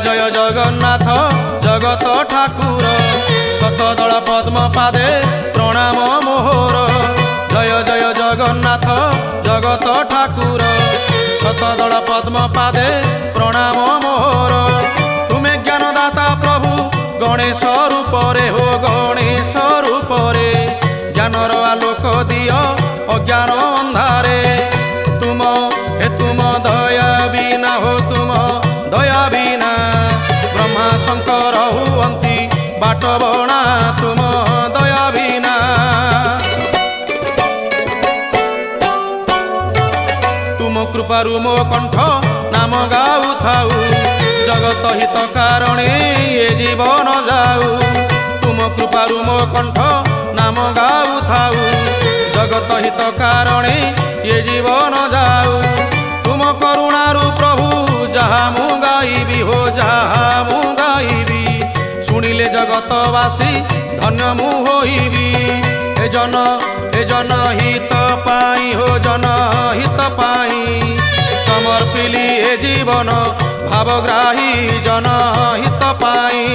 जय जगन्नाथ जगत ठाकुर शतदल पद्म पादे प्रणाम मोहर। जय जय जगन्नाथ जगत ठाकुर शतदल पद्म पादे प्रणाम मोहर। तुमे ज्ञानदाता प्रभु गणेश रूप रे हो गणेश रूप रे ज्ञानर आलोक दियो अज्ञान अंधारे। तुम दया बिना हो तुम दया बिना ब्रह्मा शंकर हुअंती बाट बणा तुम दया बिना। तुम कृपारु मो कंठ नाम गाऊ थाऊ जगत हित कारणे ये जीवन जाऊ। तुम कृपारु मो कंठ नाम गाऊ थाऊ जगत हित कारणे ये जीवन जाऊ। तुम करुणारु प्रभु जहा मु गाइबी हो जहा मु गाइबी शुणिले जगतवासी धन्य मु होइबी। हे जन हित पाई हो जन हित पाई समर्पिली ए जीवन भावग्राही जन हित पाई।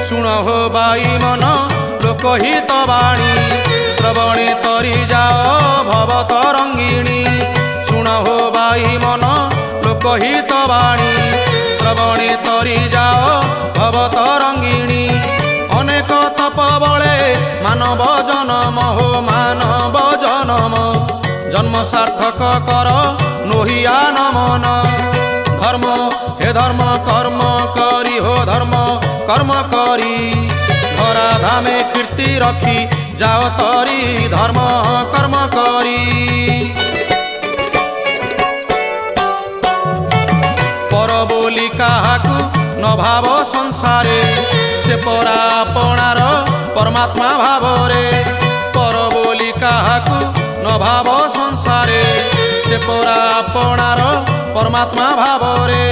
शुण हो बाई मन लोकहित बाणी श्रवणे तरी जाओ भव तरंगिणी। शुण हो बाई मन लोकहित बाणी श्रवणे तरी जाओ भव तरंगिणी। अनेक तप बळे मानव जन्म हो मानव जन्म जन्म सार्थक कर नोहिया नमन। धर्म हे धर्म कर्म करी हो धर्म कर्म करी धरा धामे कीर्ति रखी जाओ तरी धर्म कर्म करी। पर बोली काहाकू न भाव संसारे से परा अपनार परमात्मा भावरे। पर बोली काहाकू न भाव संसारे से परा अपनार परमात्मा भावरे।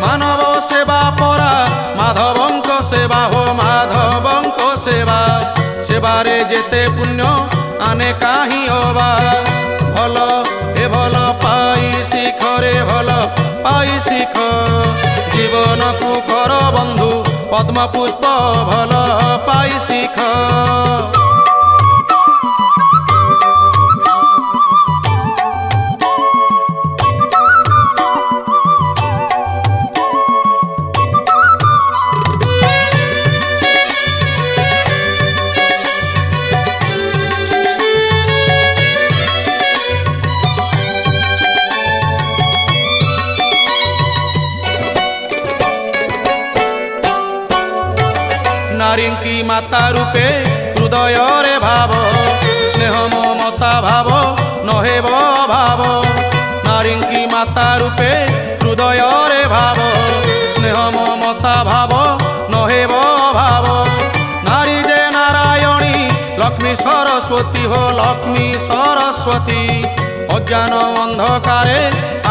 मानव सेवा परा माधवंक सेवा हो माधवंक सेवा सेवारे जेते पुण्य आने काही होबा। भल हे भल पाई शिख रे भल पाई शिख जीवन को कर बंधु पद्म पुष्प भल पाई शिख। नारींकी माता रूपे हृदय रे भाव स्नेह ममता भाव नहेब भाव। नारींकी माता रूपे हृदय रे भाव स्नेह ममता भाव नहेब भाव। नारी जे नारायणी लक्ष्मी सरस्वती हो लक्ष्मी सरस्वती अज्ञान अंधकारे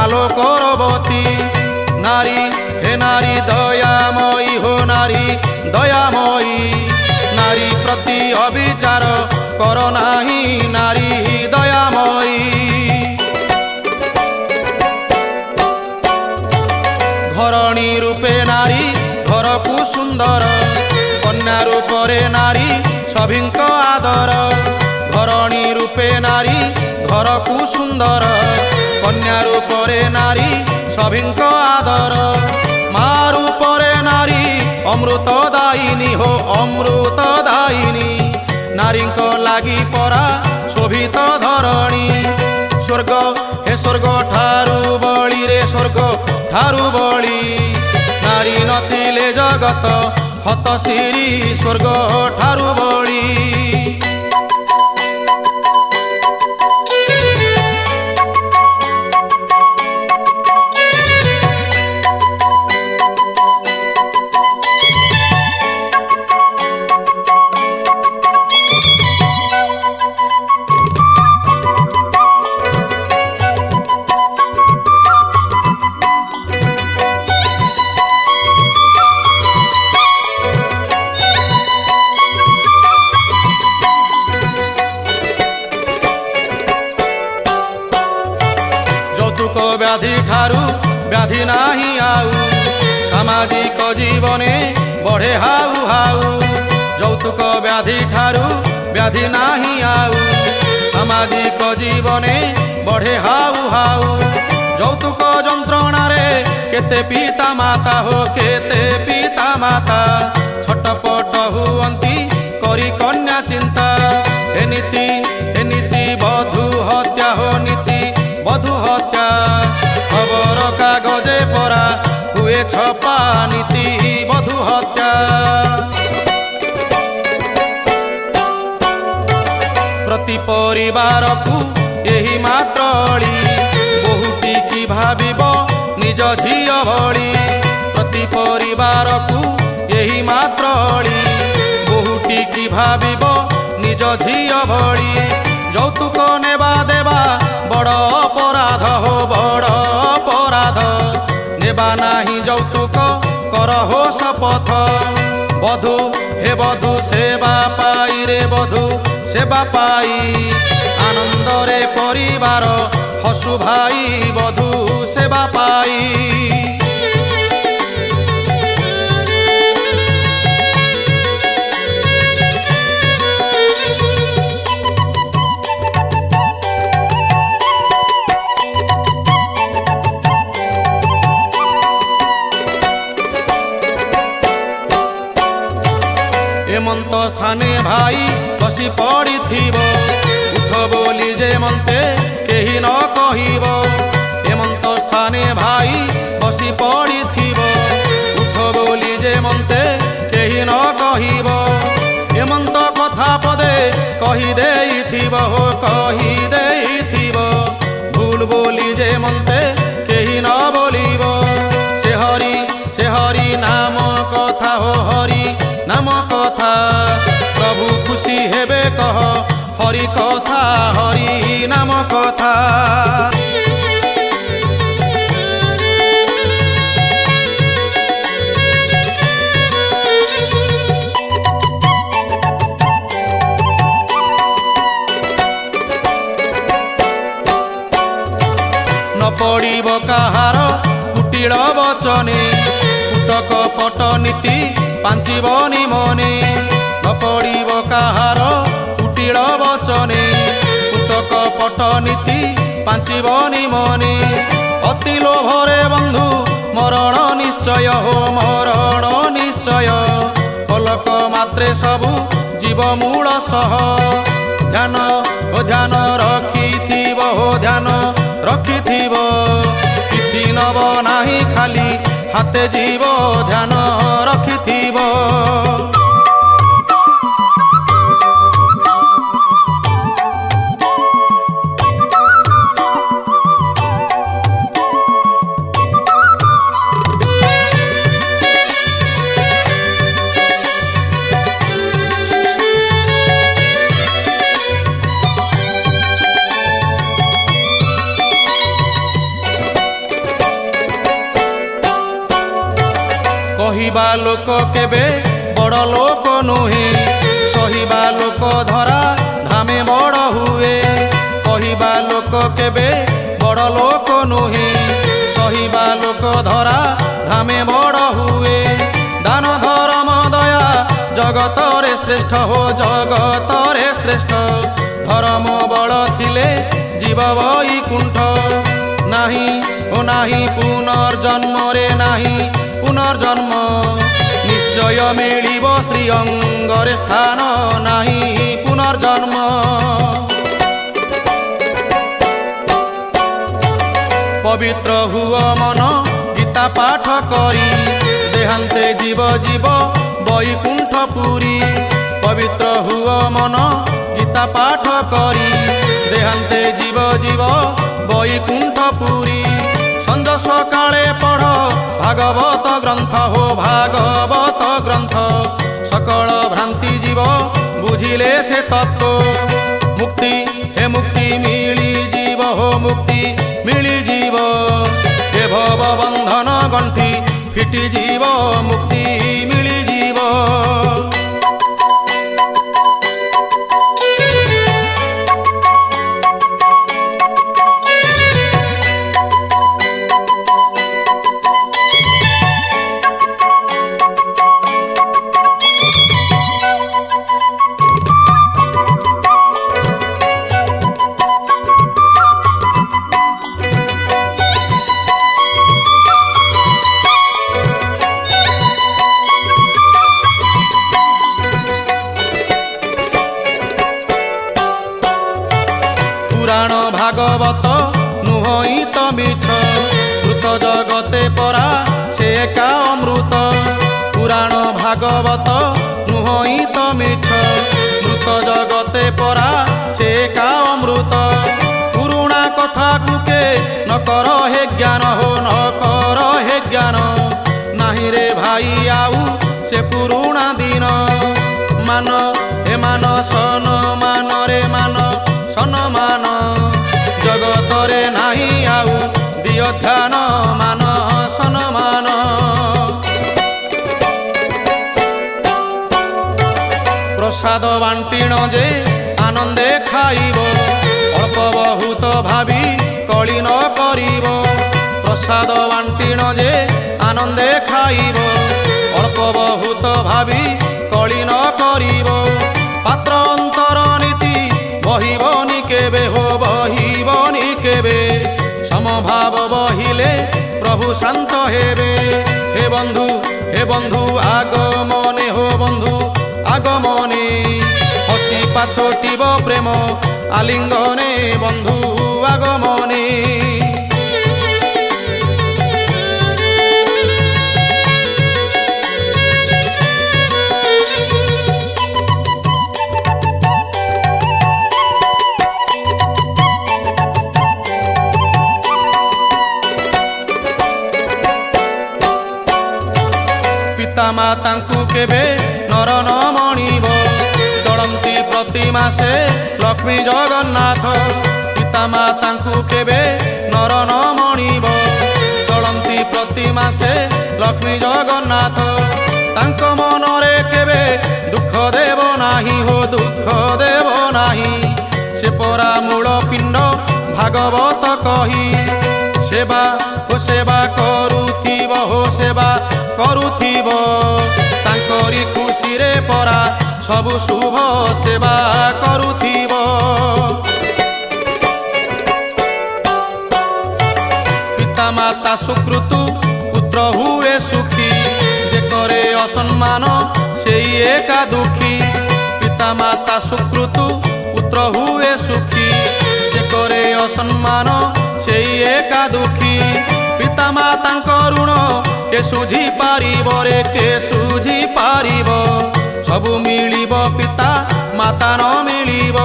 आलोकरवती। नारी हे नारी दयामयी हो नारी दयामयी नारी प्रति अविचार कर नाही नारी दयामयी। घरणी रूपे नारी घर को सुंदर कन्या रूपरे नारी सभिंक आदर। घरणी रूपे नारी घर को सुंदर कन्या रूपरे नारी सभिंक आदर। माँ रूपरे नारी अमृतदायिनी हो अमृतदायिनी नारी को लागी परा शोभित धरणी। स्वर्ग हे स्वर्ग ठारू बळी रे स्वर्ग ठारू बळी नारी नथिले जगत हतशिरी स्वर्ग ठारू बळी। যৌতুক ব্যাধি ঠারু ব্যাধি নাহি আউ সামাজিক জীবনে বঢ়ে হাউ হাউ যৌতুক ব্যাধি ঠারু ব্যাধি নাহি আউ সামাজিক জীবনে বঢ়ে হাউ হাউ যৌতুক যন্ত্রণারে কেতে পিতা মাতা হো কেতে পিতা মাতা ছটপট হুଅନ୍ତି করি কন্যা চিন্তা হে নীতি বধূ হত্যা হো নীতি বধূ হত্যা খবর কাগজে পড়া হুয়ে ছপা নীতি বধূ হত্যা প্রতি পরিবারকু ଏହି ମାତ୍ର ଅଳି ବୋହୂଟି କି ଭାବିବ ନିଜ ଝିଅ ଭଳି ପ୍ରତି ପରିବାରକୁ ଏହି ମାତ୍ର ଅଳି ବୋହୂଟି କି ଭାବିବ ନିଜ ଝିଅ ଭଳି ଯୌତୁକ ନେବା ଦେବା ବଡ଼ ଅପରାଧ ହୋ ବଡ଼ ଅପରାଧ ନେବା ନାହିଁ ଯୌତୁକ କର ହୋ ଶପଥ ବଧୂ ହେ ବଧୂ ସେବା ପାଇ ରେ ବଧୂ ସେବା ପାଇ ଆନନ୍ଦରେ ପରିବାର ହସୁ ଭାଇ ବଧୂ ସେବା ପାଇ ଏମନ୍ତ ସ୍ଥାନେ ଭାଇ ବସି ପଡ଼ିଥିବ ଉଠ ବୋଲି ଯେ ମନ୍ତେ କେହି ନ କହିବ ଏମନ୍ତ ସ୍ଥାନେ ଭାଇ ବସି ପଡ଼ିଥିବ ଉଠ ବୋଲି ଯେ ମନ୍ତେ କେହି ନ କହିବ ଏମନ୍ତ କଥା ପଦେ କହି ଦେଇଥିବ ହୋ କହି ଦେଇଥିବ ଭୁଲ ବୋଲି ଯେ ମନ୍ତେ କେହି ନ ବୋଲିବ ସେ ହରି ନାମ କଥା ହୋ ହରି নাম কথা প্রভু খুশি হেবে কহ হরি কথা হরি নাম কথা ন পড়িব কাহার কুটিল বচনে কুটক পট নীতি ପାଞ୍ଚିବନି ମନେ ନ ପଡ଼ିବ କାହାର କୁଟିଳ ବଚନେ କୁଟକ ପଟ ନୀତି ପାଞ୍ଚିବନି ମନେ ଅତି ଲୋଭରେ ବନ୍ଧୁ ମରଣ ନିଶ୍ଚୟ ହୋ ମରଣ ନିଶ୍ଚୟ ପଲକ ମାତ୍ରେ ସବୁ ଜୀବ ମୂଳ ସହ ଧ୍ୟାନ ରଖିଥିବ ହୋ ଧ୍ୟାନ ରଖିଥିବ କିଛି ନବ ନାହିଁ ଖାଲି ହାତେ ଯିବ ଧ୍ୟାନ ରଖିଥିବ କହିବା ଲୋକ କେବେ ବଡ଼ ଲୋକ ନୁହେଁ ସହିବା ଲୋକ ଧରା ଧାମେ ବଡ଼ ହୁଏ କହିବା ଲୋକ କେବେ ବଡ଼ ଲୋକ ନୁହେଁ ସହିବା ଲୋକ ଧରା ଧାମେ ବଡ଼ ହୁଏ ଦାନ ଧର୍ମ ଦୟା ଜଗତରେ ଶ୍ରେଷ୍ଠ ହୋ ଜଗତରେ ଶ୍ରେଷ୍ଠ ଧର୍ମ ବଳ ଥିଲେ ଜୀବ ବୈକୁଣ୍ଠ ନାହିଁ ଓ ନାହିଁ ପୁନର୍ଜନ୍ମରେ ନାହିଁ পুনর্জন্ম নিশ্চয় মিলিব শ্রীঅঙ্গরে স্থান নাহি পুনর্জন্ম পবিত্র হুয় মন গীতা পাঠ করি দেহান্তে জীব জীব বৈকুণ্ঠ পুরী পবিত্র হুয় মন গীতা পাঠ করি দেহান্তে জীব জীব বৈকুণ্ঠ পুরী সঞ্জ সকালে পড় ভাগবত গ্রন্থ হো ভাগবত গ্রন্থ সকল ভ্রান্তি জীব বুঝিলে সে তত্ত্ব মুক্তি হে মুক্তি মিলি জীব হো মুক্তি মিলি জীব হে ভব বন্ধন গণ্ঠি ফিটি জীব মুক্তি মিলি জীব নুহই তো মিছ মৃত জগতে পরা সে একা অমৃত পুরাণ ভাগবত নুহই তো মিছ মৃত জগতে পরা সে একা অমৃত পুরুণা কথা কুকে নকর হে জ্ঞান হো নকর হে জ্ঞান নাহি রে ভাই আউ সে পুরুণা দিন মান হে মান সন মান রে মান সন মান জগতরে নাহি আউ দিয় ধ্যান মান সন মান প্রসাদ বাণ্টিণ যে আনন্দে খাইব অল্প বহুত ভাবি কলি ন করিব প্রসাদ বাণ্টিণ যে আনন্দে খাইব অল্প বহুত ভাবি কলি ন করিব পাত্র অন্তর নীতি বহিবনি কেবে হো বহিবনি কেবে সমভাব বহিলে প্রভু শান্ত হেবে হে বন্ধু আগমনে হো বন্ধু আগমনে হসি পাছটিব প্রেম আলিঙ্গনে বন্ধু আগমনে ପିତାମାତାଙ୍କୁ କେବେ ନର ନ ମଣିବ ଚଳନ୍ତି ପ୍ରତି ମାସେ ଲକ୍ଷ୍ମୀ ଜଗନ୍ନାଥ ପିତାମାତାଙ୍କୁ କେବେ ନର ନ ମଣିବ ଚଳନ୍ତି ପ୍ରତି ମାସେ ଲକ୍ଷ୍ମୀ ଜଗନ୍ନାଥ ତାଙ୍କ ମନରେ କେବେ ଦୁଃଖ ଦେବ ନାହିଁ ହୋ ଦୁଃଖ ଦେବ ନାହିଁ ସେ ପରା ମୂଳ ପିଣ୍ଡ ଭାଗବତ କହି ସେବା ଓ ସେବା କରୁଥିବ ହୋ ସେବା କରୁଥିବ ତାଙ୍କରି ଖୁସିରେ ପରା ସବୁ ଶୁଭ ସେବା କରୁଥିବ ପିତାମାତା ସୁକୃତୁ ପୁତ୍ର ହୁଏ ସୁଖୀ ଯେ କରେ ଅସମ୍ମାନ ସେଇ ଏକା ଦୁଃଖୀ ପିତାମାତା ସୁକୃତୁ ପୁତ୍ର ହୁଏ ସୁଖୀ ଯେ କରେ ଅସମ୍ମାନ ସେଇ ଏକା ଦୁଃଖୀ ପିତାମାତାଙ୍କ ଋଣ କେ ଶୁଝି ପାରିବ ରେ କେ ଶୁଝି ପାରିବ ସବୁ ମିଳିବ ପିତା ମାତା ନ ମିଳିବ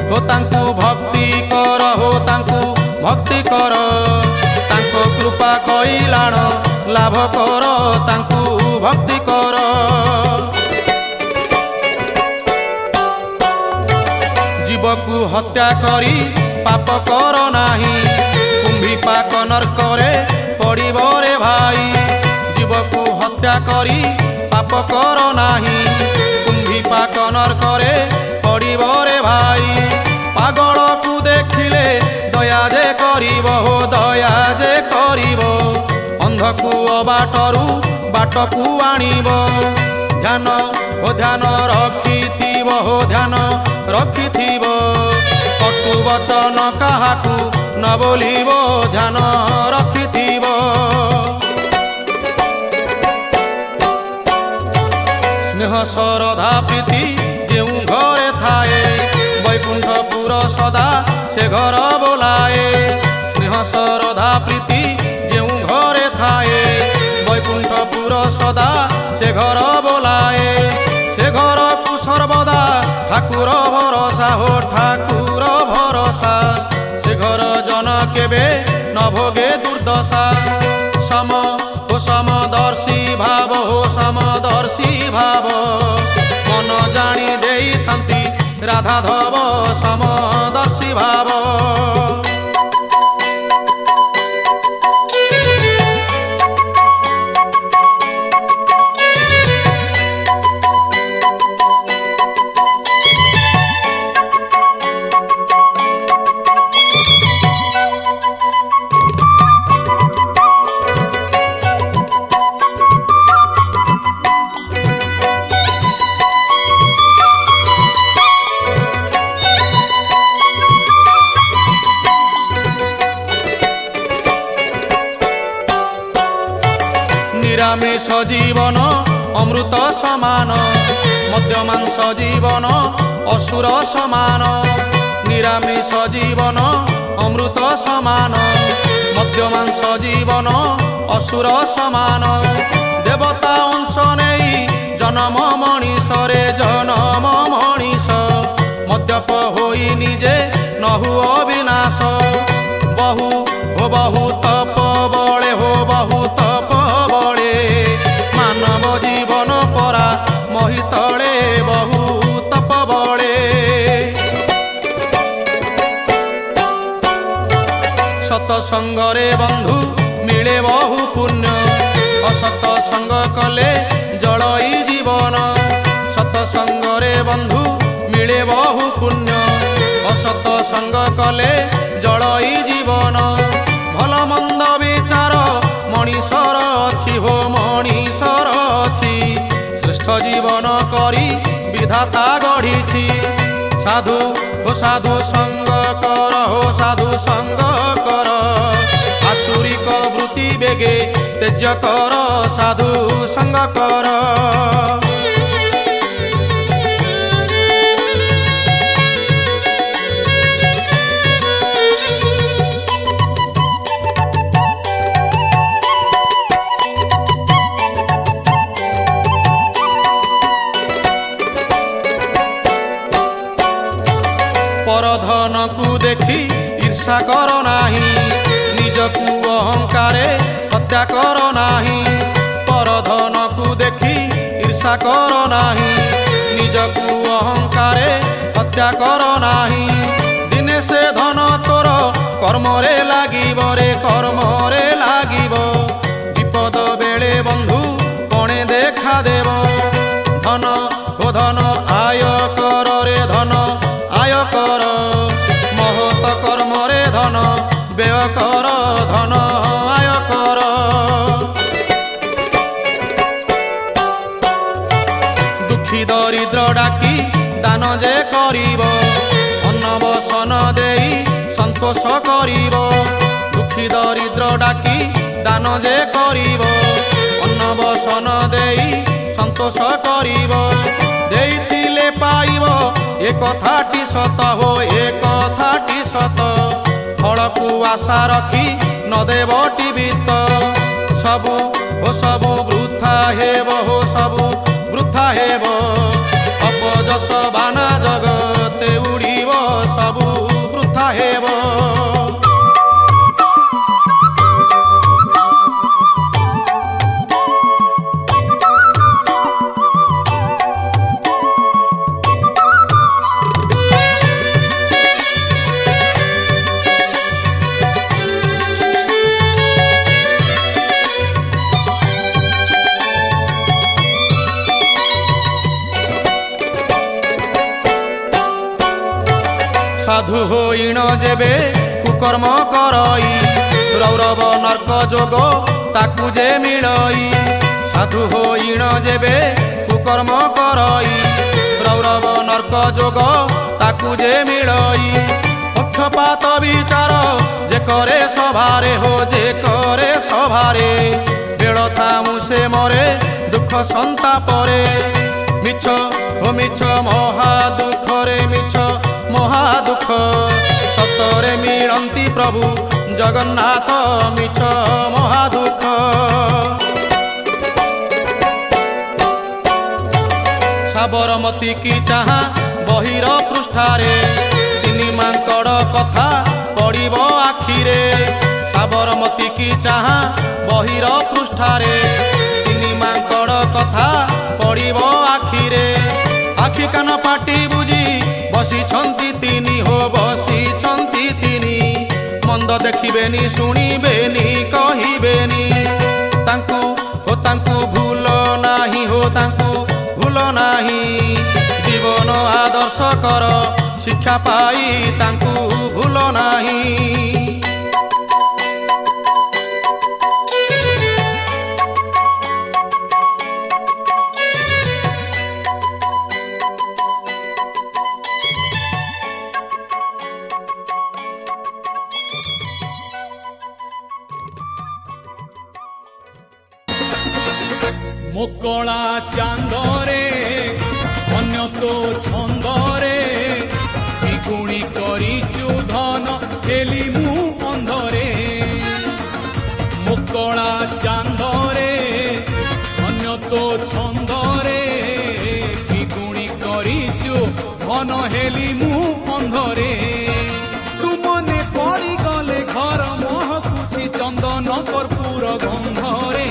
ହୋ ତାଙ୍କୁ ଭକ୍ତି କର ହୋ ତାଙ୍କୁ ଭକ୍ତି କର ତାଙ୍କ କୃପା କଇଲାଣ ଲାଭ କର ତାଙ୍କୁ ଭକ୍ତି କର ଜୀବକୁ ହତ୍ୟା କରି ପାପ କର ନାହିଁ କୁମ୍ଭୀ ପାକ ନର୍କରେ ପଡ଼ିବ ରେ ଭାଇ ଜୀବକୁ ହତ୍ୟା କରି ପାପ କର ନାହିଁ କୁମ୍ଭୀ ପାକ ନର୍କରେ ପଡ଼ିବ ରେ ଭାଇ ପାଗଳକୁ ଦେଖିଲେ ଦୟା ଯେ କରିବ ହୋ ଦୟା ଯେ କରିବ ଅନ୍ଧକୁ ଅବାଟରୁ ବାଟକୁ ଆଣିବ ଧ୍ୟାନ ଓ ଧ୍ୟାନ ରଖିଥିବ ହୋ ଧ୍ୟାନ ରଖିଥିବ କଟୁ ବଚନ କାହାକୁ ନ ବୋଲିବ ଧ୍ୟାନ ରଖିଥିବ ସ୍ନେହ ଶରଧା ପ୍ରୀତି ଯେଉଁ ଘରେ ଥାଏ ବୈକୁଣ୍ଠପୁର ସଦା ସେ ଘର ବୋଲାଏ ସ୍ନେହ ଶରଧା ପ୍ରୀତି ଯେଉଁ ଘରେ ଥାଏ ବୈକୁଣ୍ଠପୁର ସଦା ସେ ଘର ବୋଲାଏ ସେ ଘରକୁ ସର୍ବଦା ଠାକୁର ଭରସା ହୋ ଠାକୁର ଭରସା ସେ ଘର ଜନ କେବେ ନ ଭୋଗେ ଦୁର୍ଦଶା ସମ ଓ ସମଦର୍ଶୀ ଭାବ ହୋ ସମଦର୍ଶୀ ଭାବ ମନ ଜାଣି ଦେଇଥାନ୍ତି ରାଧାଧବ ସମଦର୍ଶୀ ଭାବ নিরামিষ জীবন অমৃত সমান মদ্যমাংস জীবন অসুর সমান নিরামিষ জীবন ଅମୃତ ସମାନ ମଦ୍ୟ ମାଂସ ଜୀବନ ଅସୁର ସମାନ ଦେବତା ଅଂଶ ନେଇ ଜନମ ମଣିଷରେ ଜନମ ମଣିଷ ମଦ୍ୟପ ହୋଇ ନିଜେ ନହୁ ଅବିନାଶ ବହୁ ହୋ ବହୁ ତପ ବଳେ ହୋ ବହୁ ତପ ବଳେ ମାନବ ଜୀବନ ପରା ମହିତଳେ ବହୁ ତପ ବଳେ ସତସଙ୍ଗରେ ବନ୍ଧୁ ମିଳେ ବହୁ ପୁଣ୍ୟ ଅସତ ସଙ୍ଗ କଲେ ଜଳଇ ଜୀବନ ସତସଙ୍ଗରେ ବନ୍ଧୁ ମିଳେ ବହୁ ପୁଣ୍ୟ ଅସତ ସଙ୍ଗ କଲେ ଜଳଇ ଜୀବନ ଭଲ ମନ୍ଦ ବିଚାର ମଣିଷର ଅଛି ହୋ ମଣିଷର ଅଛି ଶ୍ରେଷ୍ଠ ଜୀବନ କରି ବିଧାତା ଗଢ଼ିଛି ସାଧୁ ହୋ ସାଧୁ ସଙ୍ଗ କର ହୋ ସାଧୁ ସଙ୍ଗ କର ଆସୁରିକ ବୃତ୍ତି ବେগে ତେଜ କର ସାଧୁ ସଙ୍ଗ କର ପରଧନକୁ ଦେଖି ଈର୍ଷା କର ନାହିଁ ନିଜକୁ ଅହଙ୍କାରେ ହତ୍ୟା କର ନାହିଁ ପରଧନକୁ ଦେଖି ଈର୍ଷା କର ନାହିଁ ନିଜକୁ ଅହଙ୍କାରେ ହତ୍ୟା କର ନାହିଁ ଦିନେ ସେ ଧନ ତୋର କର୍ମରେ ଲାଗିବ ରେ କର୍ମରେ ଲାଗିବ ବିପଦ ବେଳେ ବନ୍ଧୁ କଣେ ଦେଖା ଦେବ ଧନ ଓ ଧନ ଆୟ କର ରେ ଧନ ଆୟ କର ମହତ କର୍ମରେ ଧନ ବ୍ୟୟ କର ଧନ ଆୟ କର ଦୁଃଖୀ ଦରିଦ୍ର ଡାକି ଦାନ ଯେ କରିବ ଅନ୍ନବସନ ଦେଇ ସନ୍ତୋଷ କରିବ ଦୁଃଖୀ ଦରିଦ୍ର ଡାକି ଦାନ ଯେ କରିବ ଅନ୍ନବସନ ଦେଇ ସନ୍ତୋଷ କରିବ ଦେଇଥିଲେ ପାଇବ ଏ କଥାଟି ସତ ହୋ ଏ କଥାଟି ସତ ଫଳକୁ ଆଶା ରଖି ନ ଦେବଟି ବିତ ସବୁ ଓ ସବୁ ବୃଥା ହେବ ହୋ ସବୁ ବୃଥା ହେବ ଅପଯଶ ବାନା ଜଗତେ ଉଡ଼ିବ ସବୁ ବୃଥା ହେବ সাধু হইণ যেবে কুকর্ম করই রৌরব নর্ক যোগ তাকু যে মিলই সাধু হইণ যেবে কুকর্ম করই রৌরব নর্ক যোগ তাকু যে মিলই পক্ষপাত বিচার যে করে সভারে হো যে করে সভারে বেড় থামু সে মরে দুঃখ সন্তাপরে মিছ হো মিছ মহা দুঃখরে মিছ মহা দুঃখ সতরে মিলন্তি প্রভু জগন্নাথ মিছ মহা দুঃখ সাবরমতী কি চাহা বহির পৃষ্ঠারে তিনি মাଙ୍କଡ଼ কথা পড়িব আখিরে সাবরমতী কি চাহা বহির পৃষ্ঠারে তিনি মাଙ୍କଡ଼ কথা পড়িব আখিরে আখি কান পাটি বুঝি বসিছন্তি তিনি হো বসিছন্তি তিনি মন্দ দেখিবেনি শুনিবেনি কহিবেনি তাঙ্কু হো তাঙ্কু ভুল নাহি হো তাঙ্কু ভুল নাহি জীবন আদর্শ কর শিক্ষা পাই তাঙ্কু ভুল নাহি মোকলা চান্দরে অন্য তো ছন্দরে দ্বিগুণী করিছু ধন ହେଲି ମୁଁ ଅନ୍ଧରେ ମୁକଳା ଚାନ୍ଦରେ ଅନ୍ୟ ତୋ ଛନ୍ଦରେ ବିଗୁଣି କରିଛୁ ଧନ ହେଲି ମୁଁ ଅନ୍ଧରେ ତୁ ମନେ ପଡ଼ିଗଲେ ଘର ମହକୁଛି ଚନ୍ଦନ କର୍ପୂର ଗନ୍ଧରେ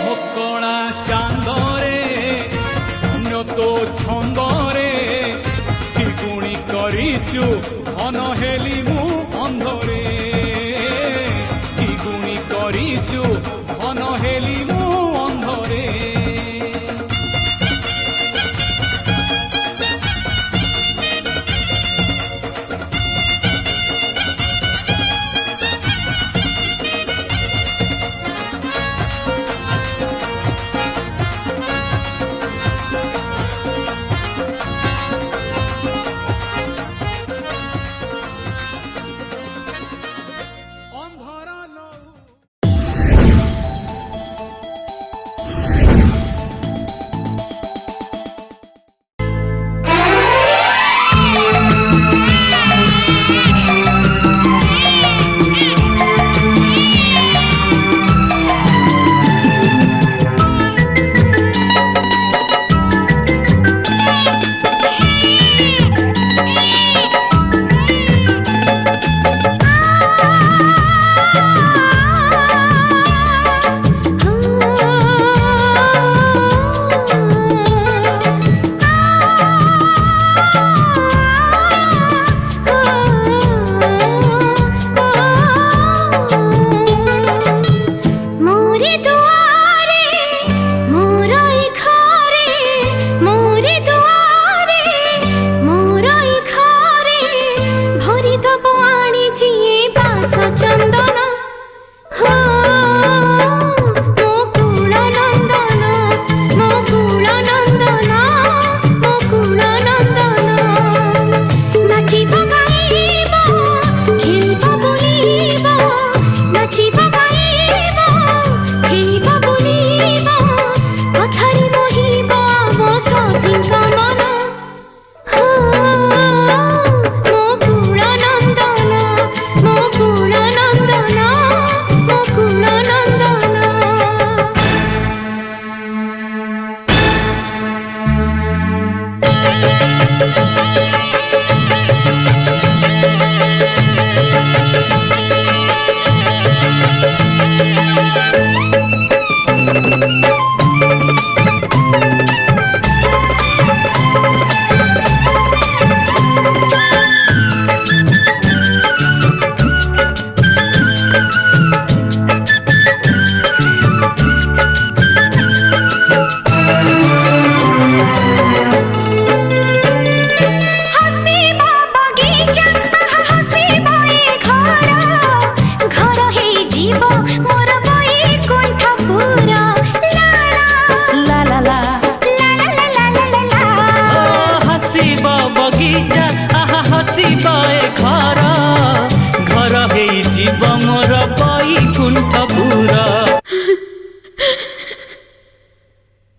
ମୁକଳା ଚାନ୍ଦରେ ଅନ୍ୟ ତୋ ଛନ୍ଦରେ বিগুণী করিছু ধন হেলি মু অন্ধরে বিগুণী করিছু ধন হেলি মু অন্ধরে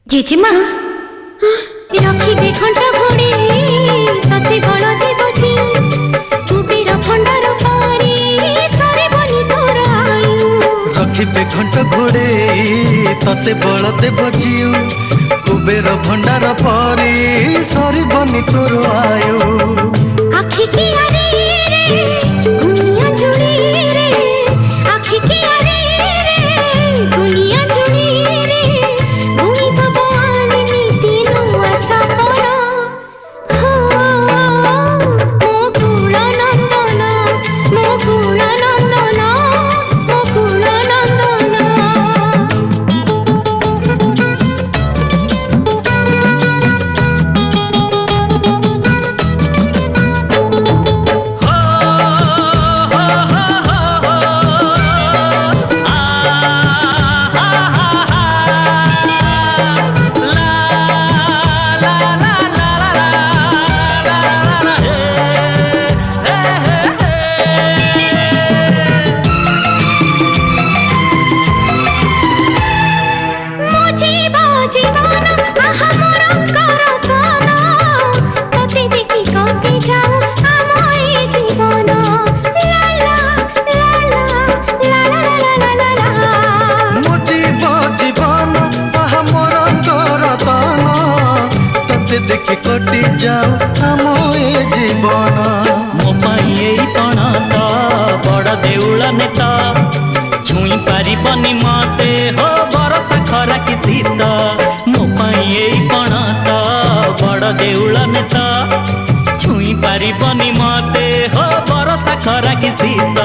जेजेमा रखिबे घंटा घोड़े तते बल देवजी कुबेर भंडार पारी सारे बनी तोर आयु रखिबे घंटा घोड़े तते बल देवजी कुबेर भंडार पारी सारे बनी तोर आयु आखि की रे गुनिया जुड़ी रे आखि की रे गुनिया जुड़ी रे भूमि भगवान नीति नुआसा पर हो मो कुल नंदन मो कुल नंदन मो कुल नंदन बड़ देउल नेता छुई पारिबनी मते हो बरसा खरा कि शीत मो पाई एई पणत बड़ देउल नेता छुई पारिबनी मते हो बरसा खरा कि शीत